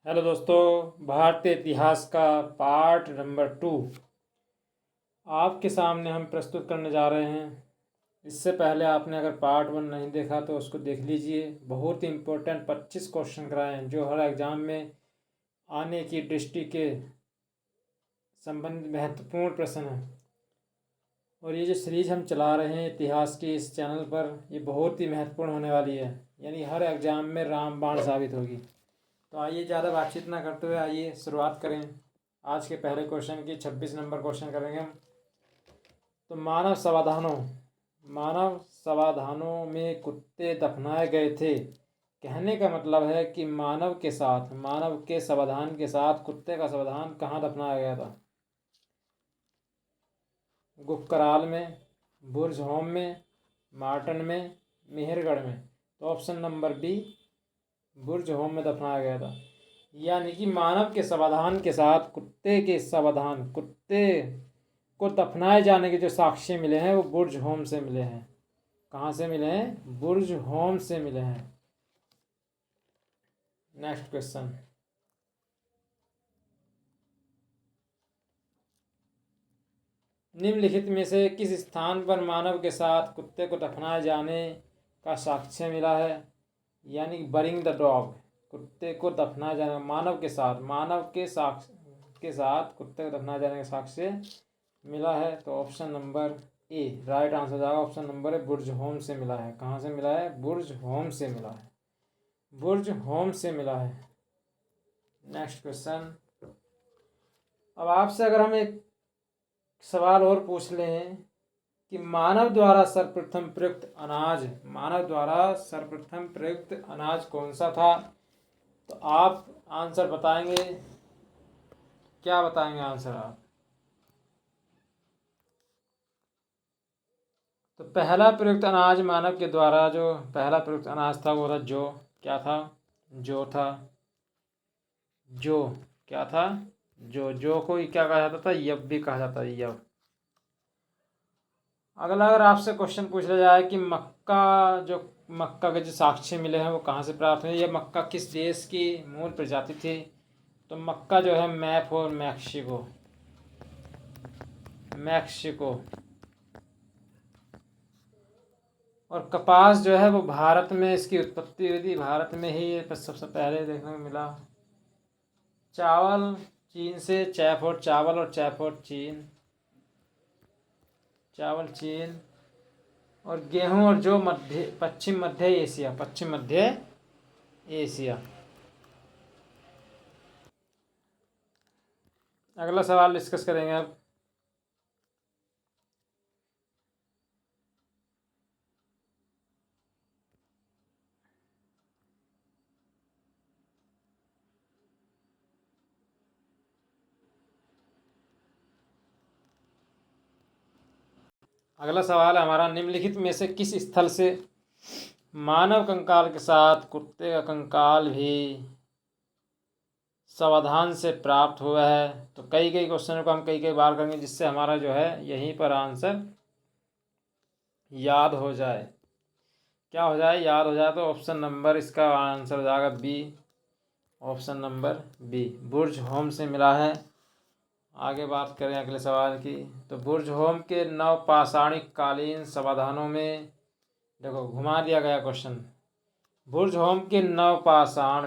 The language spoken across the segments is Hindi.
हेलो दोस्तों, भारतीय इतिहास का पार्ट नंबर 2 आपके सामने हम प्रस्तुत करने जा रहे हैं। इससे पहले आपने अगर पार्ट 1 नहीं देखा तो उसको देख लीजिए। बहुत ही इम्पोर्टेंट 25 क्वेश्चन कराए हैं जो हर एग्ज़ाम में आने की दृष्टि के संबंधित महत्वपूर्ण प्रश्न हैं। और ये जो सीरीज हम चला रहे हैं इतिहास की इस चैनल पर, ये बहुत ही महत्वपूर्ण होने वाली है, यानी हर एग्ज़ाम में रामबाण साबित होगी। तो आइए ज़्यादा बातचीत ना करते हुए आइए शुरुआत करें। आज के पहले क्वेश्चन की 26 नंबर क्वेश्चन करेंगे हम। तो मानव समाधानों में कुत्ते दफनाए गए थे। कहने का मतलब है कि मानव के समाधान के साथ कुत्ते का समाधान कहाँ दफनाया गया था? गुपकराल में, बुर्ज होम में, मार्टन में, मेहरगढ़ में। तो ऑप्शन नंबर बी, बुर्ज होम में दफनाया गया था। यानी कि मानव के समाधान के साथ कुत्ते को दफनाए जाने के जो साक्ष्य मिले हैं वो बुर्ज होम से मिले हैं। कहाँ से मिले हैं? बुर्ज होम से मिले हैं। Next question. निम्नलिखित में से किस स्थान पर मानव के साथ कुत्ते को दफनाए जाने का साक्ष्य मिला है? यानी बरिंग द डॉग, कुत्ते को दफनाए जाने, मानव के साथ कुत्ते को दफनाए जाने का साक्ष्य मिला है। तो option number A right answer हो जाएगा। Option number A Burj home से मिला है। कहाँ से मिला है? बुर्ज होम से मिला है। बुर्ज होम से मिला है। Next question. अब आपसे अगर हम एक सवाल और पूछ लें कि मानव द्वारा सर्वप्रथम प्रयुक्त अनाज कौन सा था, तो आप आंसर बताएंगे। क्या बताएंगे आंसर आप? तो पहला प्रयुक्त अनाज मानव के द्वारा जो पहला प्रयुक्त अनाज था वो था जौ। क्या था? जौ था। जौ क्या था? जौ को क्या कहा जाता था? यव भी कहा जाता है, यव। अगर आपसे क्वेश्चन पूछ लिया जाए कि मक्का के जो साक्ष्य मिले हैं वो कहाँ से प्राप्त हुए, या मक्का किस देश की मूल प्रजाति थी, तो मक्का जो है मैप और मैक्सिको। और कपास जो है वो भारत में इसकी उत्पत्ति हुई थी, भारत में ही सबसे पहले देखने को मिला। चावल चीन से, चावल और चीन। और गेहूं और जो पश्चिम मध्य एशिया। अगला सवाल डिस्कस करेंगे अब। अगला सवाल है हमारा, निम्नलिखित में से किस स्थल से मानव कंकाल के साथ कुत्ते का कंकाल भी सावधान से प्राप्त हुआ है? तो कई क्वेश्चनों को हम कई बार करेंगे जिससे हमारा जो है यहीं पर आंसर याद हो जाए। क्या हो जाए? याद हो जाए। तो ऑप्शन नंबर इसका आंसर हो जाएगा बी। ऑप्शन नंबर बी, बुर्ज होम से मिला है। आगे बात करें अगले सवाल की। तो बुर्ज होम के नवपाषाणिक कालीन समाधानों में, देखो घुमा दिया गया क्वेश्चन। बुर्ज होम के नवपाषाण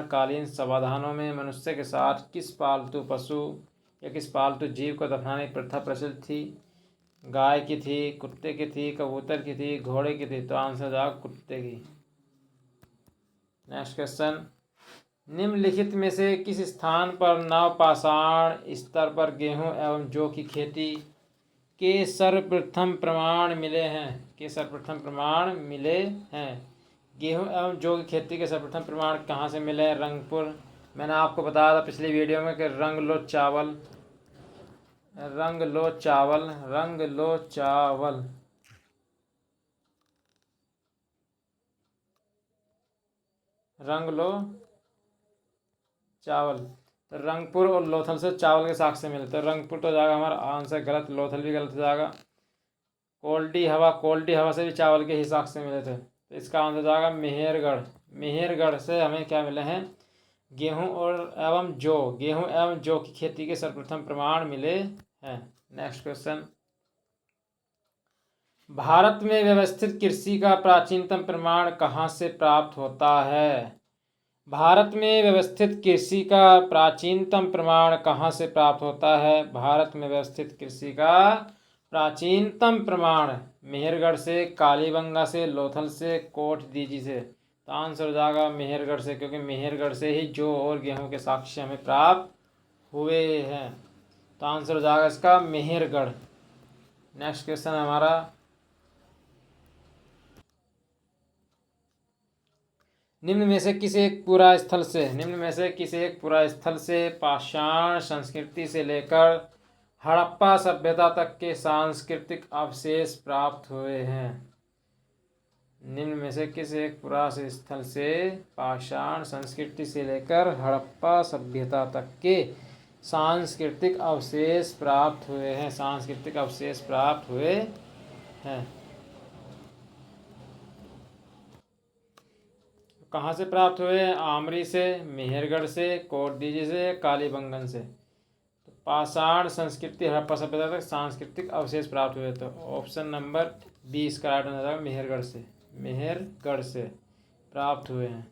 कालीन समाधानों में मनुष्य के साथ किस पालतू पशु या किस पालतू जीव को दफनाने की प्रथा प्रचलित थी? गाय की थी, कुत्ते की थी, कबूतर की थी, घोड़े की थी? तो आंसर जाएगा कुत्ते की। Next question. निम्नलिखित में से किस स्थान पर नवपाषाण स्तर पर गेहूं एवं जौ की खेती के सर्वप्रथम प्रमाण मिले हैं? गेहूं एवं जौ की खेती के सर्वप्रथम प्रमाण कहाँ से मिले हैं? रंगपुर। मैंने आपको बताया था पिछली वीडियो में कि रंग लो चावल। रंग लो चावल। तो रंगपुर और लोथल से चावल के साक्ष्य से मिलते हैं। रंगपुर तो जाएगा हमारा आंसर गलत, लोथल भी गलत हो जाएगा। कोल्डी हवा से भी चावल के ही साक्ष्य मिले थे, तो इसका आंसर जाएगा मेहरगढ़। मेहरगढ़ से हमें क्या मिले हैं, गेहूं एवं जौ की खेती के सर्वप्रथम प्रमाण मिले हैं। नेक्स्ट क्वेश्चन, भारत में व्यवस्थित कृषि का प्राचीनतम प्रमाण कहाँ से प्राप्त होता है? भारत में व्यवस्थित कृषि का प्राचीनतम प्रमाण कहाँ से प्राप्त होता है? भारत में व्यवस्थित कृषि का प्राचीनतम प्रमाण मेहरगढ़ से, कालीबंगा से, लोथल से, कोट दीजी से। तो आंसर हो जाएगा मेहरगढ़ से, क्योंकि मेहरगढ़ से ही जौ और गेहूं के साक्ष्य हमें प्राप्त हुए हैं। तो आंसर हो जाएगा इसका मेहरगढ़। नेक्स्ट क्वेश्चन है हमारा, निम्न में से किसी एक पुरा स्थल से पाषाण संस्कृति से लेकर हड़प्पा सभ्यता तक के सांस्कृतिक अवशेष प्राप्त हुए हैं? निम्न में से किस एक पुरा स्थल से पाषाण संस्कृति से लेकर हड़प्पा सभ्यता तक के सांस्कृतिक अवशेष प्राप्त हुए हैं? सांस्कृतिक अवशेष प्राप्त हुए हैं। कहाँ से प्राप्त हुए हैं? आमरी से, मेहरगढ़ से, कोटदीजी से, कालीबंगन से। तो पाषाण संस्कृति हड़प्पा सभ्यता तक सांस्कृतिक अवशेष प्राप्त हुए। तो ऑप्शन नंबर 20 का राइट आंसर मेहरगढ़ से प्राप्त हुए हैं।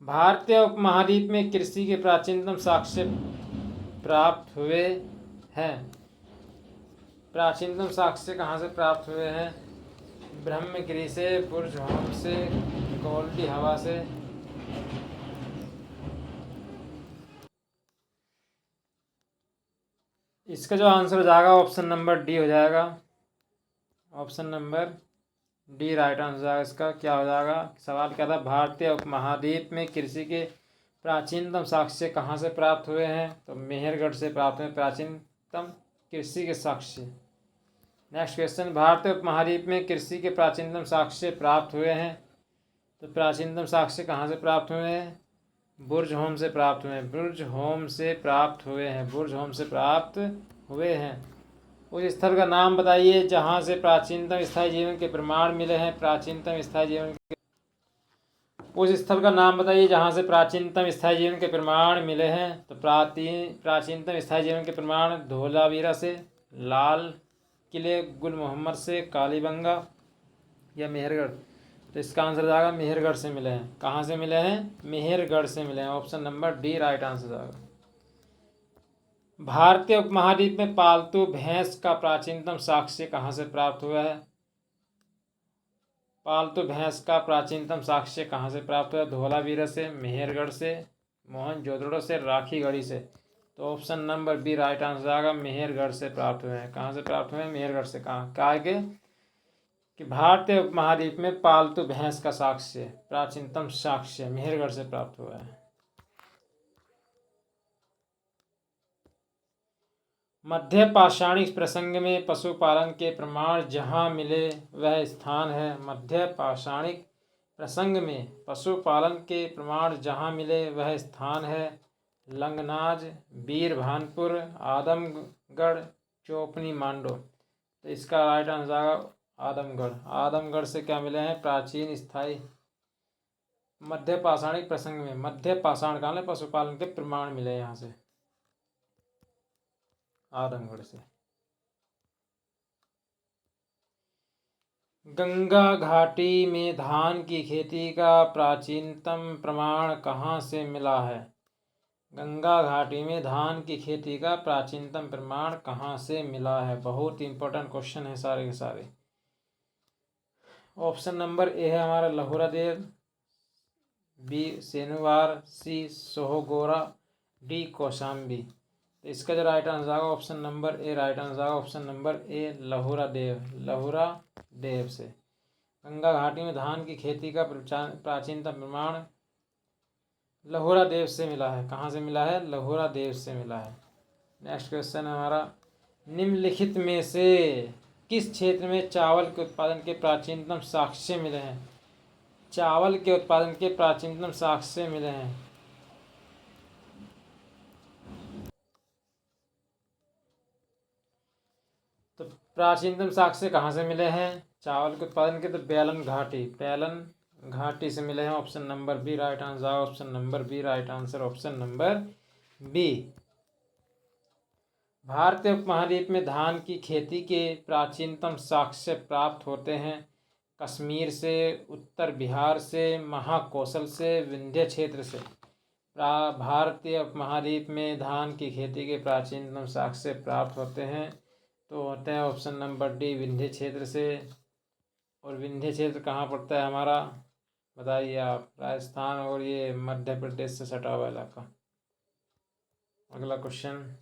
भारतीय उपमहाद्वीप में कृषि के प्राचीनतम साक्ष्य प्राप्त हुए हैं। प्राचीनतम साक्ष्य कहाँ से प्राप्त हुए हैं? ब्रह्मगिरी से, बुर्ज से, गोल्डी हवा से। इसका जो आंसर हो जाएगा ऑप्शन नंबर डी हो जाएगा। Option number D right answer हो जाएगा इसका। क्या हो जाएगा? सवाल क्या था, भारतीय उपमहाद्वीप में कृषि के प्राचीनतम साक्ष्य कहाँ से प्राप्त हुए हैं? तो मेहरगढ़ से प्राप्त हुए प्राचीनतम कृषि के साक्ष्य। नेक्स्ट क्वेश्चन, भारतीय उपमहाद्वीप में कृषि के प्राचीनतम साक्ष्य प्राप्त हुए हैं। तो प्राचीनतम साक्ष्य कहाँ से प्राप्त हुए हैं? बुर्ज से प्राप्त हुए हैं। बुर्ज से प्राप्त हुए हैं। उस स्थल का नाम बताइए जहाँ से प्राचीनतम स्थायी जीवन के प्रमाण मिले हैं। उस स्थल का नाम बताइए जहाँ से प्राचीनतम स्थायी जीवन के प्रमाण मिले हैं। तो प्राचीनतम स्थायी जीवन के प्रमाण धोलावीरा से, लाल किले, गुल मोहम्मद से, कालीबंगा या मेहरगढ़। तो इसका आंसर जाएगा मेहरगढ़ से मिले हैं। कहाँ से मिले हैं? मेहरगढ़ से मिले हैं। Option number D right answer जाएगा। भारतीय उपमहाद्वीप में पालतू भैंस का प्राचीनतम साक्ष्य कहाँ से प्राप्त हुआ है? पालतू भैंस का प्राचीनतम साक्ष्य कहाँ से प्राप्त हुआ है? धोलावीरा से, मेहरगढ़ से, मोहनजोदड़ो से, राखीगढ़ी से। तो option number B right answer आएगा, मेहरगढ़ से प्राप्त हुए हैं। कहाँ से प्राप्त हुए हैं? मेहरगढ़ से। कहाँ क्या आगे कि भारतीय उपमहाद्वीप में पालतू भैंस का साक्ष्य, प्राचीनतम साक्ष्य मेहरगढ़ से प्राप्त हुआ है। मध्य पाषाणिक प्रसंग में पशुपालन के प्रमाण जहाँ मिले वह स्थान है। मध्य पाषाणिक प्रसंग में पशुपालन के प्रमाण जहाँ मिले वह स्थान है। लंगनाज, बीरभानपुर, आदमगढ़, चोपनी मांडो। तो इसका राइट आंसर आएगा आदमगढ़। आदमगढ़ से क्या मिले हैं? प्राचीन स्थायी मध्य पाषाणिक प्रसंग में, मध्य पाषाण काल में पशुपालन के प्रमाण मिले यहाँ से, आदमगढ़ से। गंगा घाटी में धान की खेती का प्राचीनतम प्रमाण कहाँ से मिला है? गंगा घाटी में धान की खेती का प्राचीनतम प्रमाण कहाँ से मिला है? बहुत इंपॉर्टेंट क्वेश्चन है सारे के सारे। ऑप्शन नंबर ए है हमारा लहुरा देव, बी सेनुवार, सी सोहगोरा, डी कौशाम्बी। तो इसका जो राइट आंसर आएगा option number A right answer आएगा। ऑप्शन नंबर ए लहुरा देव से। गंगा घाटी में धान की खेती का प्राचीनतम प्रमाण लहुरा देव से मिला है। कहाँ से मिला है? लहुरा देव से मिला है। नेक्स्ट क्वेश्चन है हमारा, निम्नलिखित में से किस क्षेत्र में चावल के उत्पादन के प्राचीनतम साक्ष्य मिले हैं? चावल के उत्पादन के प्राचीनतम साक्ष्य मिले हैं। तो प्राचीनतम साक्ष्य कहाँ से मिले हैं चावल के उत्पादन के? तो बेलन घाटी से मिले हैं। Option number B right answer. Option number B right answer. Option number B. भारतीय उपमहाद्वीप में धान की खेती के प्राचीनतम साक्ष्य प्राप्त होते हैं कश्मीर से, उत्तर बिहार से, महाकौशल से, विंध्य क्षेत्र से। भारतीय उपमहाद्वीप में धान की खेती के प्राचीनतम साक्ष्य प्राप्त होते हैं तो होते हैं ऑप्शन नंबर डी विंध्य क्षेत्र से। और विंध्य क्षेत्र कहाँ पड़ता है हमारा, बताइए आप। राजस्थान और ये मध्य प्रदेश से सटा हुआ इलाका। अगला क्वेश्चन,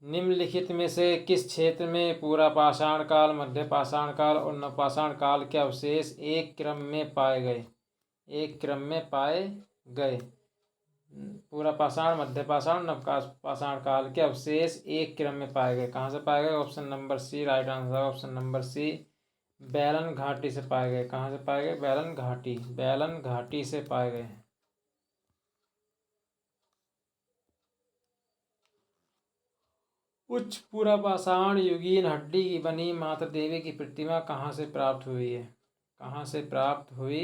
निम्नलिखित में से किस क्षेत्र में पूरा पाषाण काल, मध्य पाषाण काल और नवपाषाण काल के अवशेष एक क्रम में पाए गए। एक क्रम में पाए गए। पूरा पाषाण, मध्य पाषाण, नव पाषाण काल के अवशेष एक क्रम में पाए गए। कहाँ से पाए गए, option number C right answer. Option number C, Belan घाटी से पाए गए। कहाँ से पाए गए, बैलन घाटी। बैलन घाटी से पाए गए। उच्च पूरा पाषाण युगीन हड्डी की बनी माता देवी की प्रतिमा कहाँ से प्राप्त हुई है। कहाँ से प्राप्त हुई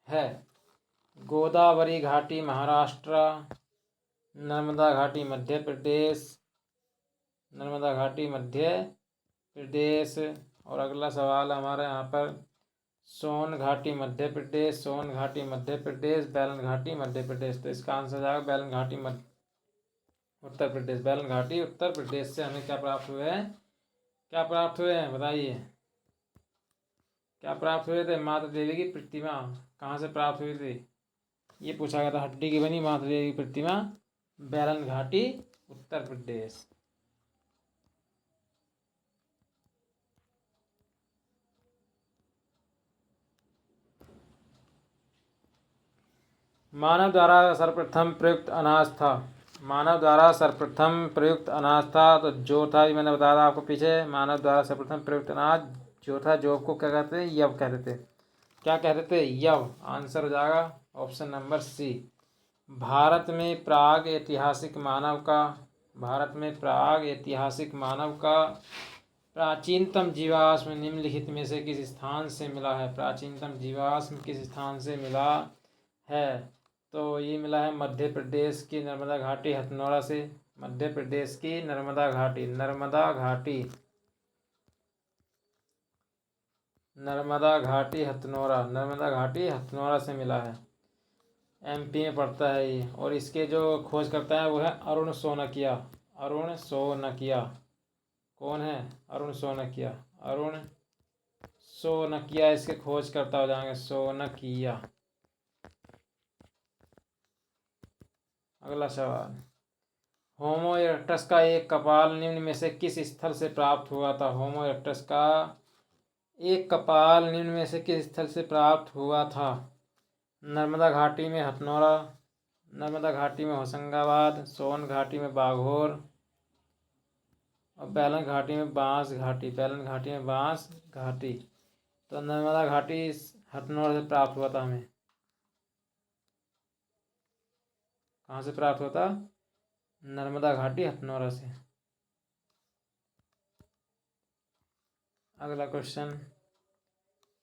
है, गोदावरी घाटी महाराष्ट्र, नर्मदा घाटी मध्य प्रदेश, नर्मदा घाटी मध्य प्रदेश। और अगला सवाल हमारे यहाँ पर, सोन घाटी मध्य प्रदेश, सोन घाटी मध्य प्रदेश, बैलन घाटी मध्य प्रदेश। तो इसका आंसर जाएगा बैलन घाटी मध्य उत्तर प्रदेश। बैलन घाटी उत्तर प्रदेश से हमें क्या प्राप्त हुए हैं, क्या प्राप्त हुए हैं बताइए, क्या प्राप्त हुए थे, माता देवी की प्रतिमा कहाँ से प्राप्त हुई थी। ये पूछा गया था, हड्डी की बनी माता देवी की प्रतिमा बैलन घाटी उत्तर प्रदेश। मानव द्वारा सर्वप्रथम प्रयुक्त अनाज था। मानव द्वारा सर्वप्रथम प्रयुक्त अनाज था तो जो था, ये मैंने बताया था आपको पीछे। मानव द्वारा सर्वप्रथम प्रयुक्त अनाज जो था, जो को क्या कहते थे, यव कहते थे। क्या कहते थे, यव। आंसर हो जाएगा ऑप्शन नंबर सी। भारत में प्राग ऐतिहासिक मानव का, भारत में प्राग ऐतिहासिक मानव का प्राचीनतम जीवाश्म निम्नलिखित में से किस स्थान से मिला है। प्राचीनतम जीवाश्म किस स्थान से मिला है, तो ये मिला है मध्य प्रदेश की नर्मदा घाटी हथनौरा से। मध्य प्रदेश की नर्मदा घाटी, नर्मदा घाटी, नर्मदा घाटी हथनौरा, नर्मदा घाटी हथनौरा से मिला है। एमपी में पड़ता है ये। और इसके जो खोज करता है वो है अरुण सोनकिया। अरुण सोनकिया कौन है, अरुण सोनकिया। अरुण सोनकिया इसके खोज करता हो जाएंगे, सोनकिया। अगला सवाल, होमो इरेक्टस का एक कपाल निम्न में से किस स्थल से प्राप्त हुआ था। होमो इरेक्टस का एक कपाल निम्न में से किस स्थल से प्राप्त हुआ था। नर्मदा घाटी में हथनौरा, नर्मदा घाटी में होशंगाबाद, सोन घाटी में बाघोर और बैलन घाटी में बांस घाटी। बैलन घाटी में बांस घाटी। तो नर्मदा घाटी हथनौरा से प्राप्त हुआ था हमें। कहाँ से प्राप्त होता, नर्मदा घाटी हथनौरा से। अगला क्वेश्चन,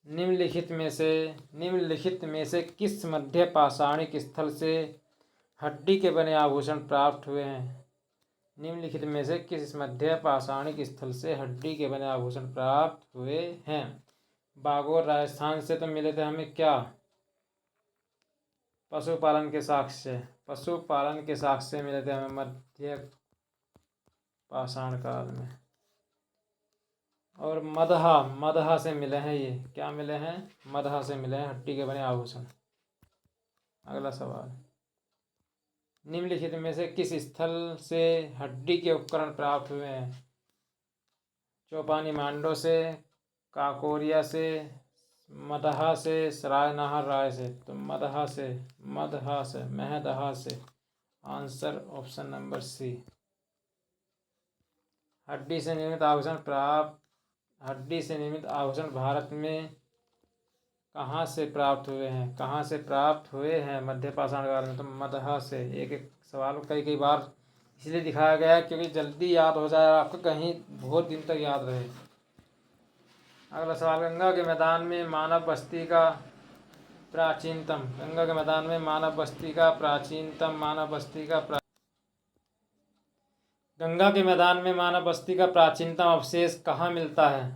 निम्नलिखित में से किस मध्य पाषाणिक स्थल से हड्डी के बने आभूषण प्राप्त हुए हैं। निम्नलिखित में से किस मध्य पाषाणिक स्थल से हड्डी के बने आभूषण प्राप्त हुए हैं। बागोर राजस्थान से तो मिले थे हमें क्या, पशुपालन के साक्ष्य। पशुपालन के साक्ष्य मिले थे हमें मध्य पाषाण काल में। और मदहा, मदहा से मिले हैं ये, क्या मिले हैं, मदहा से मिले हैं हड्डी के बने आभूषण। अगला सवाल, निम्नलिखित में से किस स्थल से हड्डी के उपकरण प्राप्त हुए हैं। चौपानी मांडो से, काकोरिया से, मदहा से, सराय नाहर राय से। तो मदहा से, मदहा से, महदहा से। Answer option number C. हड्डी से निर्मित आभूषण प्राप्त, हड्डी से निर्मित आभूषण भारत में कहाँ से प्राप्त हुए हैं। कहाँ से प्राप्त हुए हैं मध्य पाषाण काल में, तो मदहा से। एक एक सवाल कई कई बार इसलिए दिखाया गया है क्योंकि जल्दी याद हो जाए आपको, कहीं बहुत दिन तक याद रहे। अगला सवाल, गंगा के मैदान में मानव बस्ती का प्राचीनतम, गंगा के मैदान में मानव बस्ती का प्राचीनतम, गंगा के मैदान में मानव बस्ती का प्राचीनतम अवशेष कहाँ मिलता है?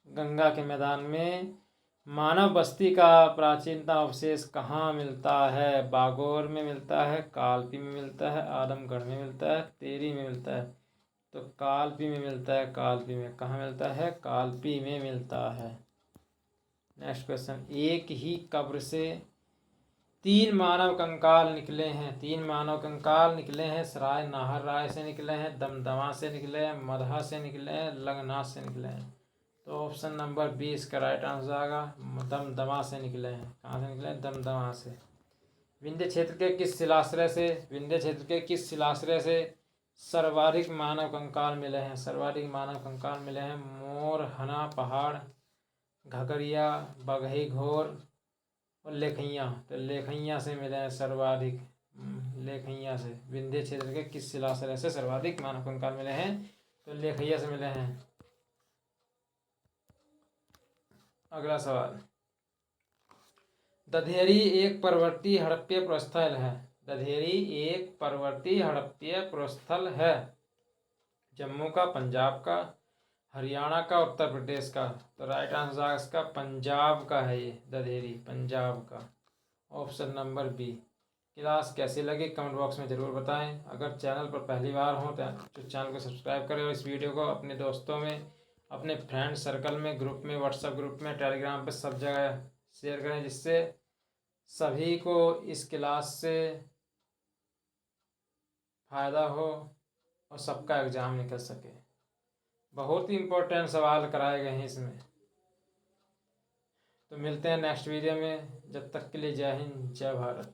गंगा के मैदान में मानव बस्ती का प्राचीनतम अवशेष कहाँ मिलता है? बागोर में मिलता है, कालपी में मिलता है, आदमगढ़ में मिलता है, टेरी में मिलता है। तो कालपी में मिलता है, कालपी में। कहाँ मिलता है? कालपी में मिलता है। नेक्स्ट क्वेश्चन, एक ही कब्र से 3 मानव कंकाल निकले हैं, 3 मानव कंकाल निकले हैं। सराय नाहर राय से निकले हैं, दमदमा से निकले हैं, मदहा से निकले हैं, लंगनाथ से निकले हैं। तो ऑप्शन नंबर 20 इसका राइट आंसर आएगा, दमदमा से निकले हैं। कहाँ से निकले हैं? दमदमा से। विंध्य क्षेत्र के किस शिलाश्रय से, विंध्य क्षेत्र के किस शिलाश्रय से सर्वाधिक मानव कंकाल मिले हैं? सर्वाधिक मानव कंकाल मिले हैं मोरहना पहाड़, घगरिया, बघई घोर और लेखैया। तो लेखैया से मिले हैं सर्वाधिक, लेखैया से। विंध्य क्षेत्र के किस शिलाश्रय से सर्वाधिक मानव कंकाल मिले हैं? तो लेखैया से मिले हैं। अगला सवाल, दधेरी एक पर्वतीय हड़प्पीय प्रस्थल है। दधेरी एक पर्वतीय हड़प्पीय प्रस्थल है। जम्मू का, पंजाब का, हरियाणा का, उत्तर प्रदेश का। तो राइट आंसर इसका पंजाब का है ये, दधेरी पंजाब का। Option number B. क्लास कैसी लगी कमेंट बॉक्स में ज़रूर बताएं। अगर चैनल पर पहली बार हो तो चैनल को सब्सक्राइब करें और इस वीडियो को अपने दोस्तों में, अपने फ्रेंड सर्कल में, ग्रुप में, व्हाट्सएप ग्रुप में, टेलीग्राम पर सब जगह शेयर करें, जिससे सभी को इस क्लास से फ़ायदा हो और सबका एग्ज़ाम निकल सके। बहुत ही इम्पोर्टेंट सवाल कराए गए हैं इसमें। तो मिलते हैं नेक्स्ट वीडियो में, जब तक के लिए जय हिंद, जय भारत।